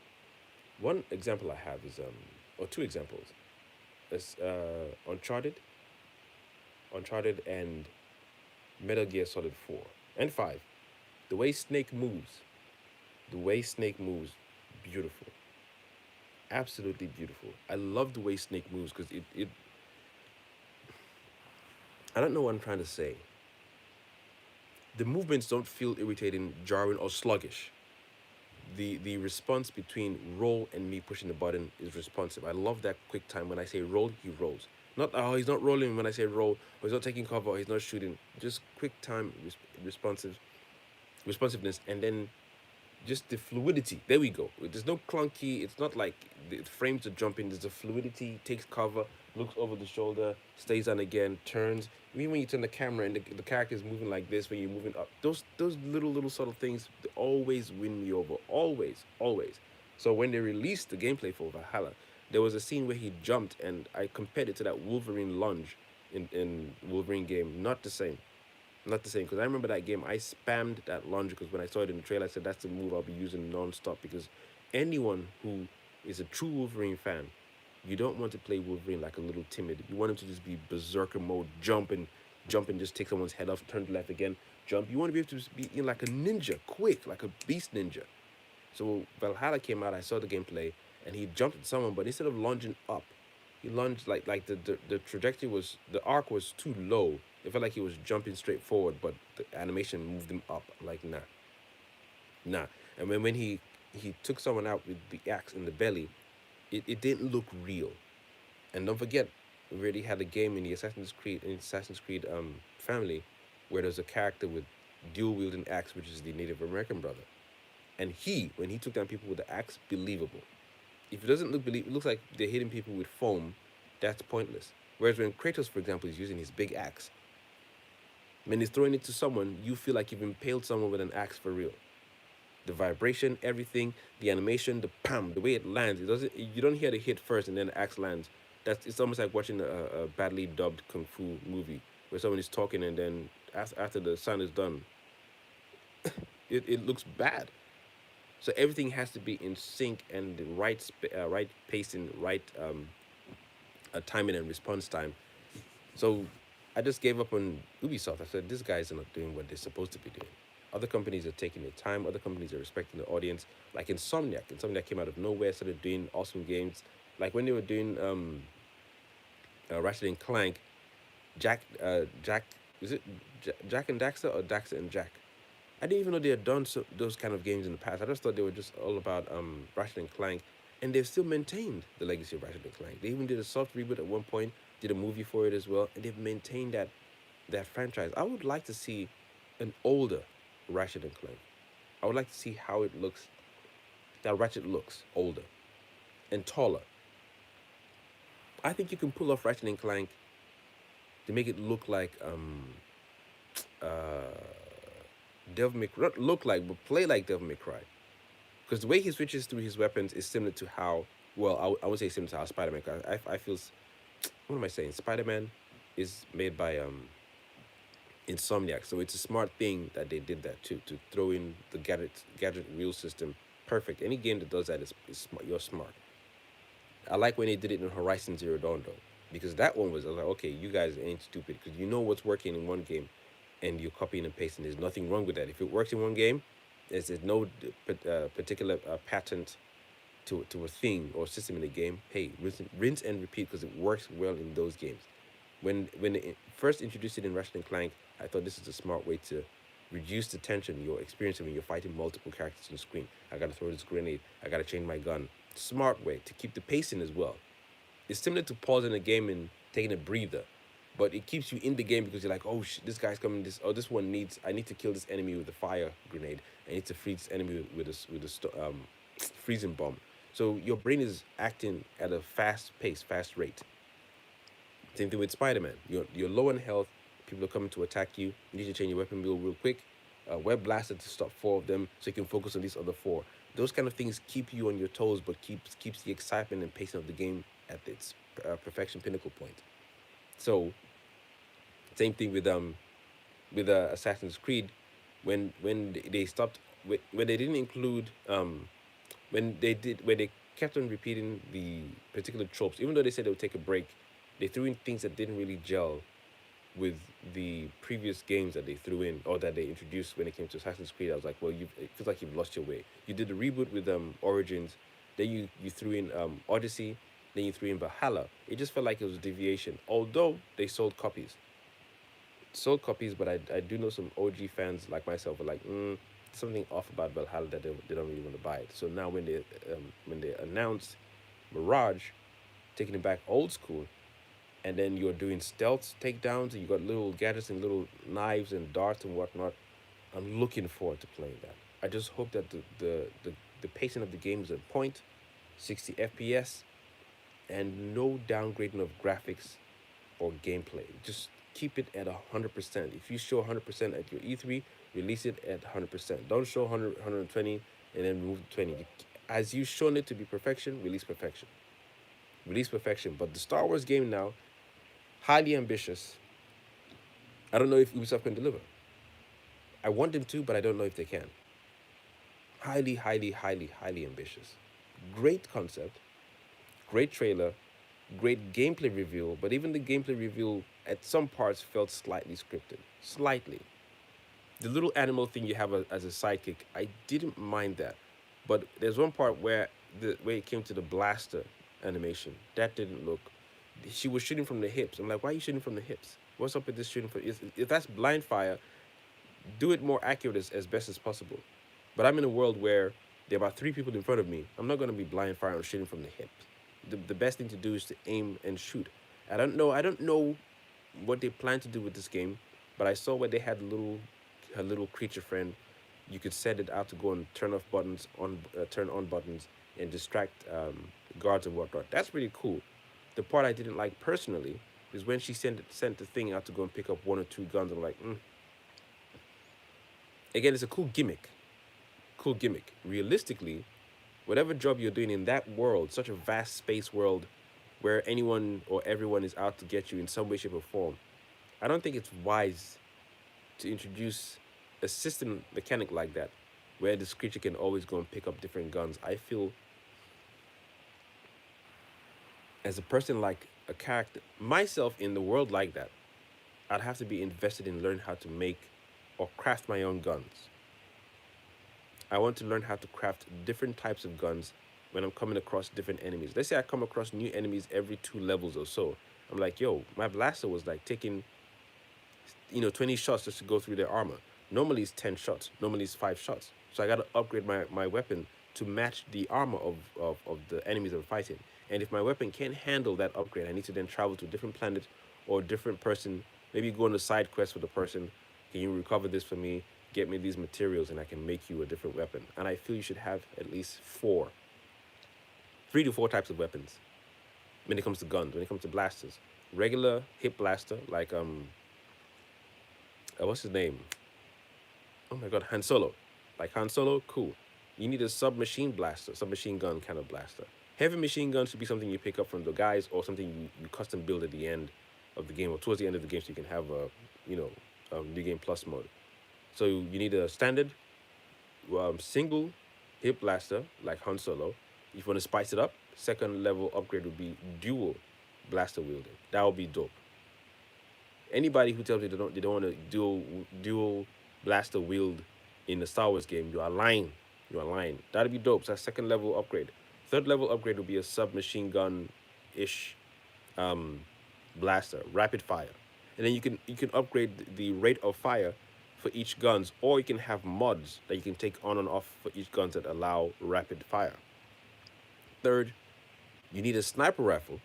A: One example I have is or two examples. Is Uncharted and Metal Gear Solid 4 and 5. The way Snake moves, beautiful, absolutely beautiful. I love the way Snake moves because it. I don't know what I'm trying to say. The movements don't feel irritating, jarring, or sluggish. The response between roll and me pushing the button is responsive. I love that quick time. When I say roll, he rolls. Not he's not rolling when I say roll, or he's not taking cover, or he's not shooting. Just quick time responsive responsiveness, and then just the fluidity. There we go. There's no clunky. It's not like the frames are jumping. There's a fluidity. Takes cover, looks over the shoulder, stays on again, turns. Even when you turn the camera and the character is moving like this, when you're moving up, those little subtle things always win me over. Always, always. So when they released the gameplay for Valhalla, there was a scene where he jumped, and I compared it to that Wolverine lunge in Wolverine game. Not the same, not the same. Because I remember that game, I spammed that lunge because when I saw it in the trailer, I said that's the move I'll be using non-stop. Because anyone who is a true Wolverine fan, you don't want to play Wolverine like a little timid. You want him to just be berserker mode, jump and just take someone's head off, turn to left again, jump. You want to be able to just be like a ninja, quick, like a beast ninja. So Valhalla came out, I saw the gameplay, and he jumped at someone, but instead of lunging up, he lunged like the trajectory was the arc was too low. It felt like he was jumping straight forward, but the animation moved him up. Like nah. And when he took someone out with the axe in the belly, it didn't look real. And don't forget, we already had a game in the Assassin's Creed family, where there's a character with dual wielding axe, which is the Native American brother. And when he took down people with the axe, believable. If it doesn't look believe, it looks like they're hitting people with foam. That's pointless. Whereas when Kratos, for example, is using his big axe, when he's throwing it to someone, you feel like you've impaled someone with an axe for real. The vibration, everything, the animation, the pam, the way it lands, it doesn't. You don't hear the hit first and then the axe lands. It's almost like watching a badly dubbed kung fu movie where someone is talking and then after the sound is done, it looks bad. So everything has to be in sync and the right pacing, right timing and response time. So I just gave up on Ubisoft. I said these guys are not doing what they're supposed to be doing. Other companies are taking their time. Other companies are respecting the audience. Like Insomniac. Insomniac came out of nowhere, started doing awesome games. Like when they were doing Ratchet and Clank, Jack, is it Jack and Daxter or Daxter and Jack? I didn't even know they had done those kind of games in the past. I just thought they were just all about Ratchet and Clank, and they've still maintained the legacy of Ratchet and Clank. They even did a soft reboot at one point, did a movie for it as well, and they've maintained that franchise. I would like to see an older Ratchet and Clank. I would like to see how it looks. That Ratchet looks older and taller. I think you can pull off Ratchet and Clank to make it look like uh Devil May Cry, not look like, but play like Devil May Cry. Because the way he switches through his weapons is similar to how, well, I would say similar to how Spider-Man. I feel, what am I saying? Spider-Man is made by Insomniac, so it's a smart thing that they did that too, to throw in the gadget reel system. Perfect. Any game that does that is smart. You're smart. I like when they did it in Horizon Zero Dawn though, because that one was, I was like, okay, you guys ain't stupid because you know what's working in one game, and you're copying and pasting. There's nothing wrong with that. If it works in one game, there's no particular patent to a thing or system in the game. Hey, rinse and repeat because it works well in those games. When they first introduced it in Ratchet and Clank, I thought this is a smart way to reduce the tension you're experiencing when you're fighting multiple characters on the screen. I gotta throw this grenade. I gotta change my gun. Smart way to keep the pacing as well. It's similar to pausing a game and taking a breather, but it keeps you in the game because you're like, oh, this guy's coming. This one needs. I need to kill this enemy with a fire grenade. I need to freeze this enemy with a freezing bomb. So your brain is acting at a fast pace, fast rate. Same thing with Spider-Man. You're low on health. People are coming to attack you. You need to change your weapon build real quick. Web blaster to stop four of them, so you can focus on these other four. Those kind of things keep you on your toes, but keeps the excitement and pacing of the game at its perfection pinnacle point. So same thing with Assassin's Creed, when they stopped when they didn't include when they kept on repeating the particular tropes, even though they said they would take a break, they threw in things that didn't really gel with the previous games that they threw in or that they introduced when it came to Assassin's Creed. I was like, well, it feels like you've lost your way. You did the reboot with Origins, then you threw in Odyssey, then you threw in Valhalla. It just felt like it was a deviation. Although they sold copies, but I do know some OG fans like myself are like, something off about Valhalla that they don't really want to buy it. So now when they announced Mirage, taking it back old school, and then you're doing stealth takedowns, and you got little gadgets and little knives and darts and whatnot. I'm looking forward to playing that. I just hope that the pacing of the game is on point, 60 FPS, and no downgrading of graphics or gameplay. Just keep it at 100%. If you show 100% at your E3, release it at 100%. Don't show 120 and then remove 20. As you've shown it to be perfection, release perfection. Release perfection. But the Star Wars game now, highly ambitious. I don't know if Ubisoft can deliver. I want them to, but I don't know if they can. Highly, highly, highly, highly ambitious. Great concept, great trailer, great gameplay reveal, but even the gameplay reveal at some parts felt slightly scripted. Slightly. The little animal thing you have as a sidekick, I didn't mind that. But there's one part where the way it came to the blaster animation, that didn't look. She was shooting from the hips. I'm like, why are you shooting from the hips? What's up with this shooting from? If that's blind fire, do it more accurate as best as possible. But I'm in a world where there are about three people in front of me. I'm not going to be blind fire or shooting from the hip. The best thing to do is to aim and shoot. I don't know what they plan to do with this game, but I saw where they had a little creature friend. You could set it out to go and turn off buttons, turn on buttons, and distract guards and whatnot. That's pretty cool. The part I didn't like personally is when she sent the thing out to go and pick up one or two guns. I'm like, again, it's a cool gimmick. Cool gimmick. Realistically, whatever job you're doing in that world, such a vast space world where anyone or everyone is out to get you in some way, shape, or form, I don't think it's wise to introduce a system mechanic like that where this creature can always go and pick up different guns. I feel as a person like a character, myself in the world like that, I'd have to be invested in learn how to make or craft my own guns. I want to learn how to craft different types of guns when I'm coming across different enemies. Let's say I come across new enemies every 2 levels or so. I'm like, yo, my blaster was like taking 20 shots just to go through their armor. Normally it's 10 shots. Normally it's 5 shots. So I got to upgrade my weapon to match the armor of the enemies I'm fighting. And if my weapon can't handle that upgrade, I need to then travel to a different planet or a different person, maybe go on a side quest with the person. Can you recover this for me? Get me these materials and I can make you a different weapon. And I feel you should have at least 3 to 4 types of weapons when it comes to guns, when it comes to blasters. Regular hip blaster, like what's his name? Oh my god, Han Solo. Like Han Solo, cool. You need a submachine blaster, submachine gun kind of blaster. Heavy machine guns should be something you pick up from the guys or something you custom build at the end of the game or towards the end of the game so you can have a new game plus mode. So you need a standard single hip blaster like Han Solo. If you want to spice it up, second level upgrade would be dual blaster wielding. That would be dope. Anybody who tells me they don't want to dual blaster wield in the Star Wars game, you are lying. You are lying. That'd be dope. So that's second level upgrade. Third level upgrade would be a submachine gun ish blaster, rapid fire. and then you can upgrade the rate of fire for each guns, or you can have mods that you can take on and off for each guns that allow rapid fire. Third, you need a sniper rifle.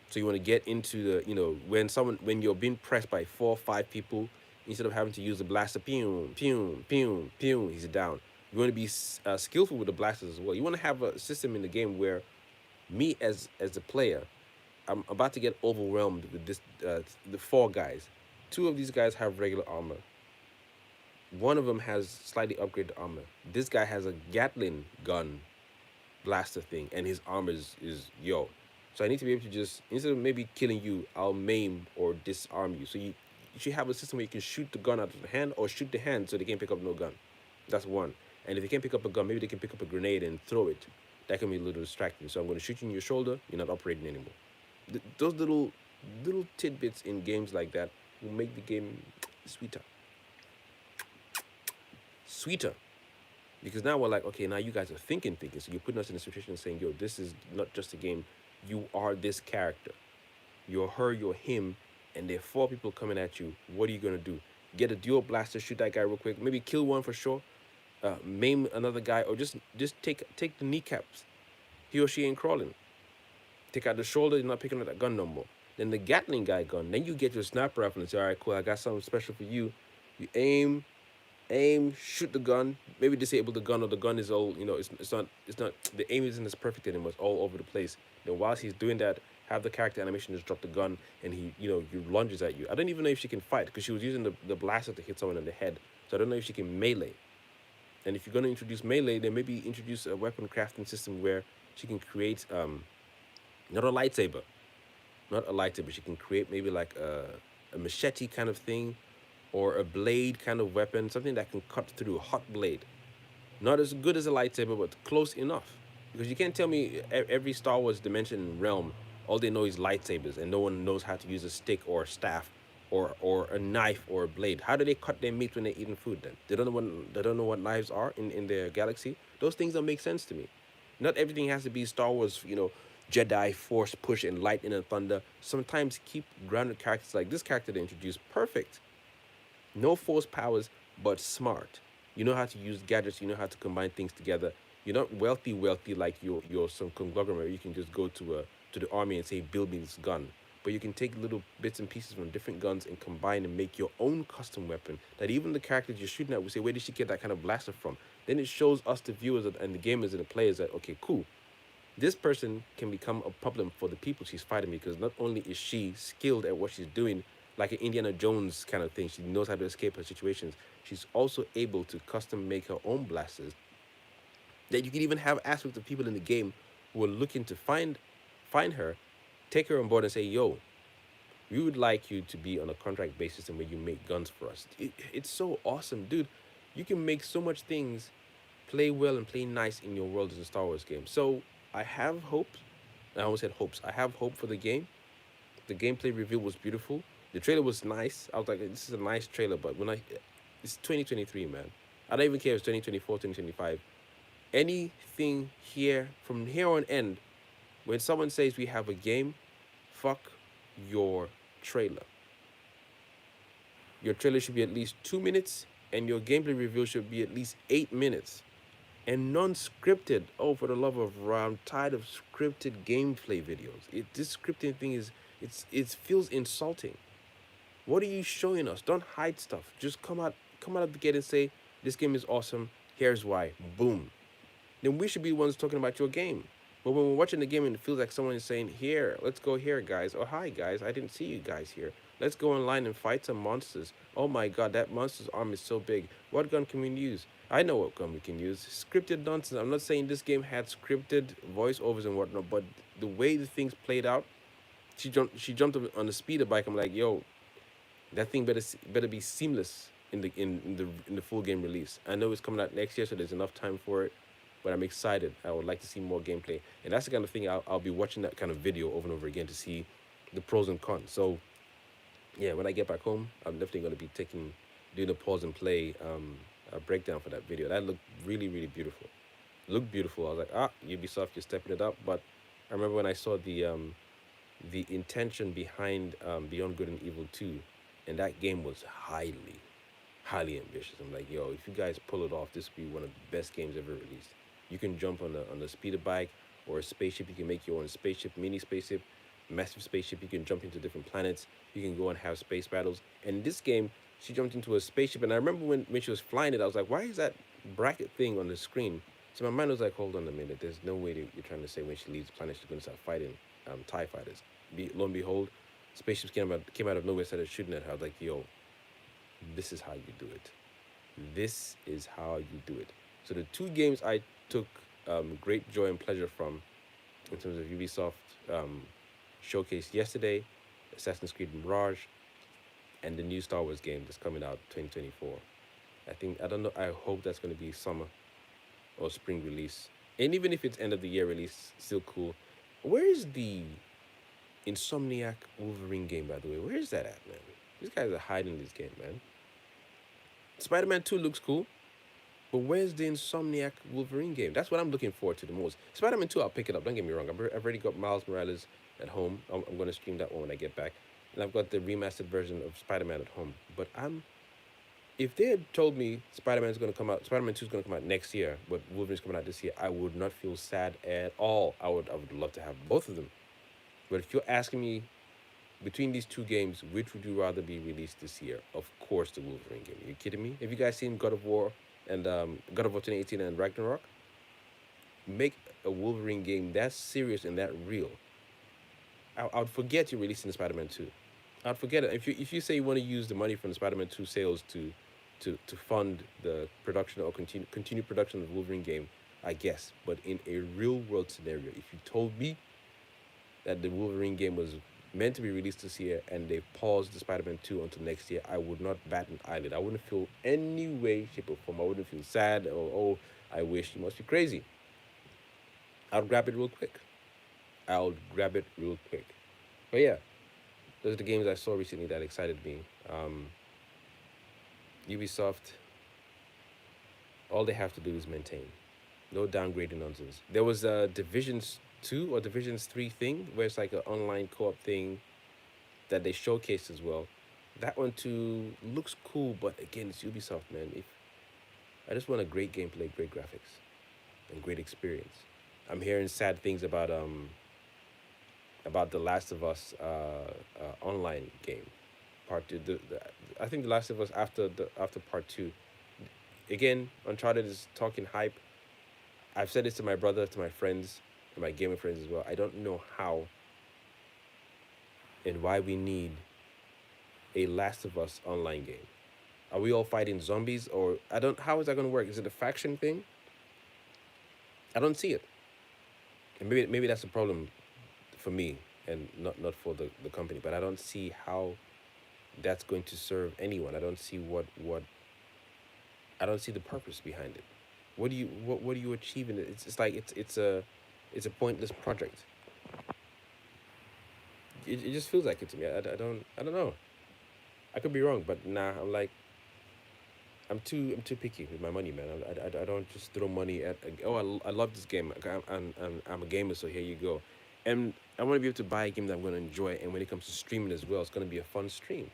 A: So you want to get into the, when you're being pressed by 4 or 5 people, instead of having to use the blaster, pew, pew, pew, pew, he's down. You want to be skillful with the blasters as well. You want to have a system in the game where me as a player, I'm about to get overwhelmed with the 4 guys. 2 of these guys have regular armor. One of them has slightly upgraded armor. This guy has a Gatling gun blaster thing, and his armor is yo. So I need to be able to just, instead of maybe killing you, I'll maim or disarm you. So you should have a system where you can shoot the gun out of the hand or shoot the hand so they can't pick up no gun. That's one. And if they can't pick up a gun, maybe they can pick up a grenade and throw it. That can be a little distracting. So I'm going to shoot you in your shoulder. You're not operating anymore. Those little tidbits in games like that will make the game sweeter. Sweeter. Because now we're like, okay, now you guys are thinking. So you're putting us in a situation saying, yo, this is not just a game. You are this character. You're her, you're him, and there are 4 people coming at you. What are you gonna do? Get a dual blaster, shoot that guy real quick. Maybe kill one for sure. Maim another guy, or just take the kneecaps. He or she ain't crawling. Take out the shoulder. You're not picking up that gun no more. Then the Gatling guy gun. Then you get your sniper rifle and say, all right, cool. I got something special for you. You aim, shoot the gun, maybe disable the gun, or the gun is all, it's not, the aim isn't as perfect anymore, it's all over the place. Then whilst he's doing that, have the character animation just drop the gun, and he lunges at you. I don't even know if she can fight, because she was using the blaster to hit someone in the head, so I don't know if she can melee. And if you're going to introduce melee, then maybe introduce a weapon crafting system where she can create, not a lightsaber, she can create maybe like a machete kind of thing, or a blade kind of weapon, something that can cut through a hot blade. Not as good as a lightsaber, but close enough. Because you can't tell me every Star Wars dimension realm, all they know is lightsabers, and no one knows how to use a stick or a staff or a knife or a blade. How do they cut their meat when they're eating food then? They don't know what knives are in their galaxy. Those things don't make sense to me. Not everything has to be Star Wars, Jedi, Force, push, and lightning and thunder. Sometimes keep grounded characters like this character they introduced perfect. No force powers, but smart. You know how to use gadgets. You know how to combine things together. You're not wealthy like you're some conglomerate. You can just go to the army and say, build me this gun. But you can take little bits and pieces from different guns and combine and make your own custom weapon. That even the characters you're shooting at will say, where did she get that kind of blaster from? Then it shows us, the viewers and the gamers and the players, that okay, cool. This person can become a problem for the people she's fighting, because not only is she skilled at what she's doing, like an Indiana Jones kind of thing. She knows how to escape her situations. She's also able to custom make her own blasters. That you can even have aspects of people in the game who are looking to find her, take her on board and say, yo, we would like you to be on a contract basis and where you make guns for us. It's so awesome, dude. You can make so much things play well and play nice in your world as a Star Wars game. So I have hope. I almost said hopes. I have hope for the game. The gameplay reveal was beautiful. The trailer was nice. I was like, this is a nice trailer, but it's 2023, man. I don't even care if it's 2024, 2025. Anything here, from here on end, when someone says we have a game, fuck your trailer. Your trailer should be at least 2 minutes, and your gameplay reveal should be at least 8 minutes. And non-scripted. Oh, for the love of Ra, I'm tired of scripted gameplay videos. This scripting thing it feels insulting. What are you showing us? Don't hide stuff. Just come out of the gate and say, this game is awesome. Here's why. Boom. Then we should be the ones talking about your game. But when we're watching the game and it feels like someone is saying, here, let's go here, guys. Or hi, guys. I didn't see you guys here. Let's go online and fight some monsters. Oh my god, that monster's arm is so big. What gun can we use? I know what gun we can use. Scripted nonsense. I'm not saying this game had scripted voiceovers and whatnot, but the way the things played out, she jumped on the speeder bike. I'm like, yo, that thing better be seamless in the full game release. I know it's coming out next year, so there's enough time for it. But I'm excited. I would like to see more gameplay, and that's the kind of thing I'll be watching, that kind of video over and over again to see the pros and cons. So yeah, when I get back home, I'm definitely going to be doing a pause and play a breakdown for that video. That looked really, really beautiful. Looked beautiful. I was like, Ubisoft, you're stepping it up. But I remember when I saw the the intention behind Beyond Good and Evil 2, and that game was highly ambitious. I'm like, yo, if you guys pull it off, this will be one of the best games ever released. You can jump on a speeder bike or a spaceship. You can make your own spaceship, mini spaceship, massive spaceship. You can jump into different planets. You can go and have space battles. And in this game, she jumped into a spaceship, and I remember when she was flying it, I was like, why is that bracket thing on the screen? So my mind was like, hold on a minute. There's no way that you're trying to say when she leaves the planet she's going to start fighting TIE fighters. Lo and behold, spaceships came out of nowhere, started shooting at her. I was like, yo, this is how you do it. This is how you do it. So the two games I took great joy and pleasure from in terms of Ubisoft showcase yesterday, Assassin's Creed Mirage, and the new Star Wars game that's coming out 2024. I don't know. I hope that's going to be summer or spring release. And even if it's end of the year release, still cool. Where is the Insomniac Wolverine game, by the way? Where is that at, man? These guys are hiding this game, man. Spider Man 2 looks cool, but where's the Insomniac Wolverine game? That's what I'm looking forward to the most. Spider Man 2, I'll pick it up. Don't get me wrong. I've already got Miles Morales at home. I'm going to stream that one when I get back. And I've got the remastered version of Spider Man at home. But if they had told me Spider Man 2 is going to come out next year, but Wolverine's coming out this year, I would not feel sad at all. I would love to have both of them. But if you're asking me between these two games, which would you rather be released this year? Of course, the Wolverine game. Are you kidding me? Have you guys seen God of War and God of War 2018 and Ragnarok? Make a Wolverine game that serious and that real. I would forget you're releasing Spider-Man 2. I'd forget it. If you say you want to use the money from the Spider-Man 2 sales to fund the production or continue production of the Wolverine game, I guess. But in a real world scenario, if you told me that the Wolverine game was meant to be released this year and they paused the Spider-Man 2 until next year, I would not bat an eyelid. I wouldn't feel any way, shape, or form. I wouldn't feel sad or, oh, I wish. You must be crazy. I'll grab it real quick. I'll grab it real quick. But yeah, those are the games I saw recently that excited me. Ubisoft, all they have to do is maintain. No downgrading nonsense. There was a Divisions 2 or Divisions 3 thing where it's like an online co-op thing that they showcased as well. That one too looks cool, but again, it's Ubisoft, man. If I just want a great gameplay, great graphics, and great experience. I'm hearing sad things about the Last of Us online game, part two. I think the Last of Us after part two. Again, Uncharted is talking hype. I've said this to my brother, to my friends, to my gaming friends as well. I don't know how and why we need a Last of Us online game. Are we all fighting zombies, or I don't? How is that going to work? Is it a faction thing? I don't see it, and maybe that's a problem for me and not for the company. But I don't see how that's going to serve anyone. I don't see what I don't see the purpose behind it. What do you achieve in it? It's like it's a pointless project. It just feels like it to me. I don't know. I could be wrong, but nah. I'm too picky with my money, man. I don't just throw money at. Oh, I love this game. I'm a gamer, so here you go. And I want to be able to buy a game that I'm going to enjoy. And when it comes to streaming as well, it's going to be a fun stream,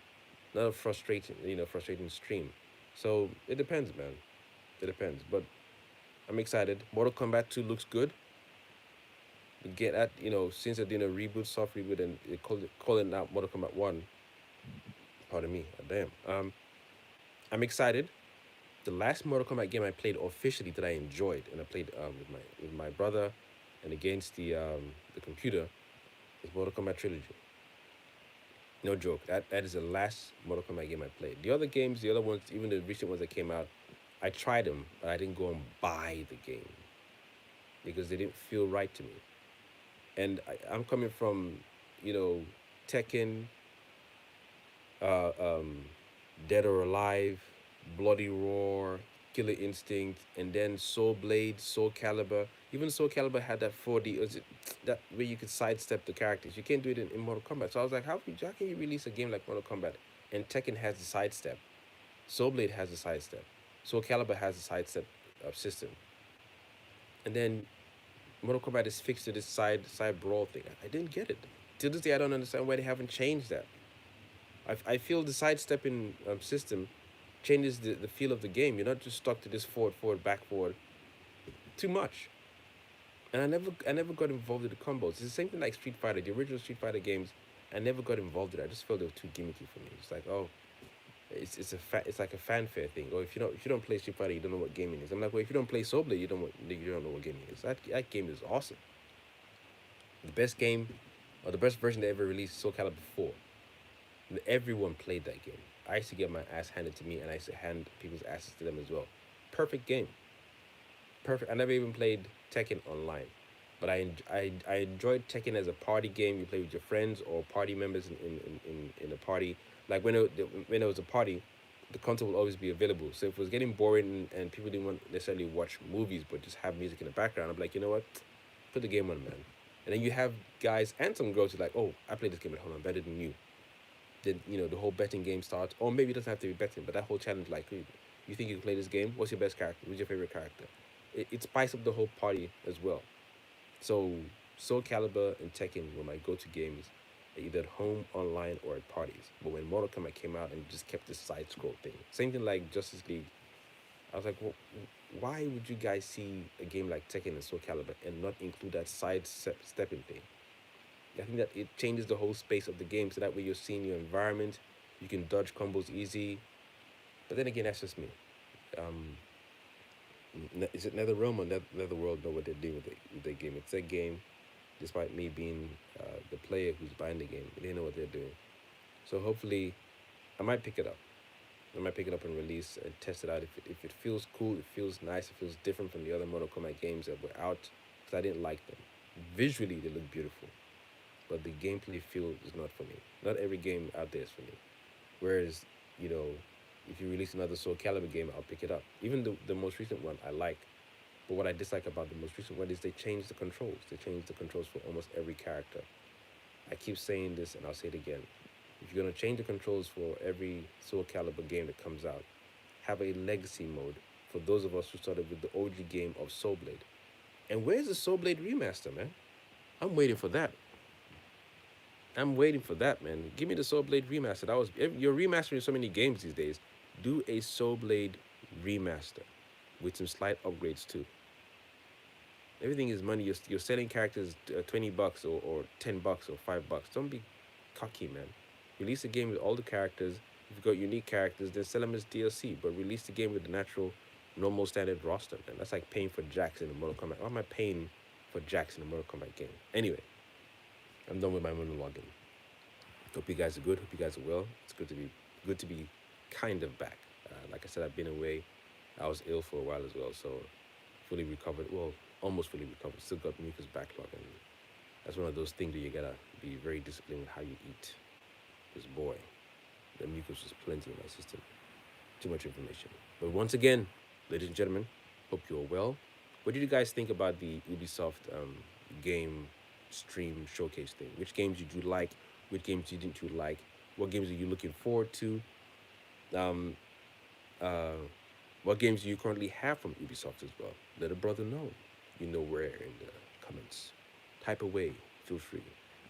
A: not a frustrating stream. So it depends, man. It depends. But I'm excited. Mortal Kombat 2 looks good. Get at since they're doing a reboot, soft reboot, and they calling out Mortal Kombat 1. Pardon me. Damn. I'm excited. The last Mortal Kombat game I played officially that I enjoyed, and I played with my brother, and against the computer, is Mortal Kombat Trilogy. No joke. That is the last Mortal Kombat game I played. The other ones, even the recent ones that came out, I tried them, but I didn't go and buy the game because they didn't feel right to me. And I'm coming from, Tekken, uh, um, Dead or Alive, Bloody Roar, Killer Instinct, and then Soul Blade, Soul Calibur. Even Soul Calibur had that 4D, was it that where you could sidestep the characters. You can't do it in Mortal Kombat. So I was like, how can you release a game like Mortal Kombat and Tekken has the sidestep, Soul Blade has the sidestep, Soul Calibur has the sidestep system, and then Mortal Kombat is fixed to this side brawl thing. I didn't get it. to this day, I don't understand why they haven't changed that. I feel the sidestepping system changes the feel of the game. You're not just stuck to this forward, forward, back, forward. Too much. And I never got involved in the combos. It's the same thing like Street Fighter, the original Street Fighter games. I never got involved in it. I just felt they were too gimmicky for me. It's like, oh, it's like a fanfare thing. Or if you don't play Street Fighter, you don't know what gaming is. I'm like, well, if you don't play Soul Blade, you don't know what gaming is. That game is awesome. The best game, or the best version they ever released, Soul Calibur 4. And everyone played that game. I used to get my ass handed to me, and I used to hand people's asses to them as well. Perfect game. Perfect. I never even played Tekken online, but I enjoyed Tekken as a party game. You play with your friends or party members in a party. Like when it was a party, the console will always be available. So if it was getting boring and people didn't want necessarily watch movies but just have music in the background, I'm like, you know what, put the game on, man. And then you have guys and some girls who are like, oh, I played this game at home, I'm better than you. Then the whole betting game starts, or maybe it doesn't have to be betting, but that whole challenge, like, you think you can play this game? What's your best character? Who's your favorite character? It spices up the whole party as well. So Soul Calibur and Tekken were my go-to games, either at home, online, or at parties. But when Mortal Kombat came out and just kept this side scroll thing, same thing like Justice League, I was like, well, why would you guys see a game like Tekken and Soul Calibur and not include that stepping thing? I think that it changes the whole space of the game, so that way you're seeing your environment, you can dodge combos easy. But then again, that's just me. Um, is it NetherRealm or NetherWorld know what they're doing with their game? It's their game, despite me being the player who's buying the game. They know what they're doing. So hopefully, I might pick it up. I might pick it up and release and test it out. If it feels cool, it feels nice, it feels different from the other Mortal Kombat games that were out, because I didn't like them. Visually, they look beautiful, but the gameplay feel is not for me. Not every game out there is for me. Whereas, you know, if you release another Soul Calibur game, I'll pick it up. Even the most recent one I like. But what I dislike about the most recent one is they changed the controls. They changed the controls for almost every character. I keep saying this and I'll say it again. If you're gonna change the controls for every Soul Calibur game that comes out, have a legacy mode for those of us who started with the OG game of Soul Blade. And where's the Soul Blade remaster, man? I'm waiting for that. I'm waiting for that, man. Give me the Soul Blade remaster. You're remastering so many games these days. Do a Soul Blade remaster with some slight upgrades too. Everything is money. You're selling characters $20 or $10 or $5. Don't be cocky, man. Release a game with all the characters. If you've got unique characters, then sell them as DLC. But release the game with the natural, normal, standard roster, man. That's like paying for Jax in a Mortal Kombat. Why am I paying for Jax in a Mortal Kombat game? Anyway, I'm done with my monologuing. Hope you guys are good. Hope you guys are well. It's good to be kind of back. Like I said, I've been away. I was ill for a while as well, so fully recovered. Well, almost fully recovered. Still got mucus backlog, and that's one of those things that you gotta be very disciplined with how you eat. Because boy, the mucus was plenty in my system. Too much information. But once again, ladies and gentlemen, hope you're well. What did you guys think about the Ubisoft game stream showcase thing? Which games did you like? Which games didn't you like? What games are you looking forward to? Um, uh, what games do you currently have from Ubisoft as well? Let a brother know. You know where in the comments. Type away. Feel free.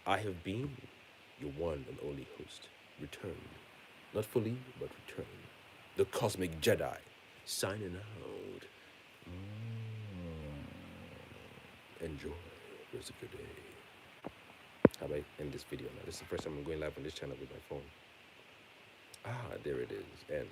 A: I have been your one and only host. Return. Not fully, but return. The Cosmic Jedi. Signing out. Enjoy the rest of your day. How about I end this video now? This is the first time I'm going live on this channel with my phone. Ah, there it is. And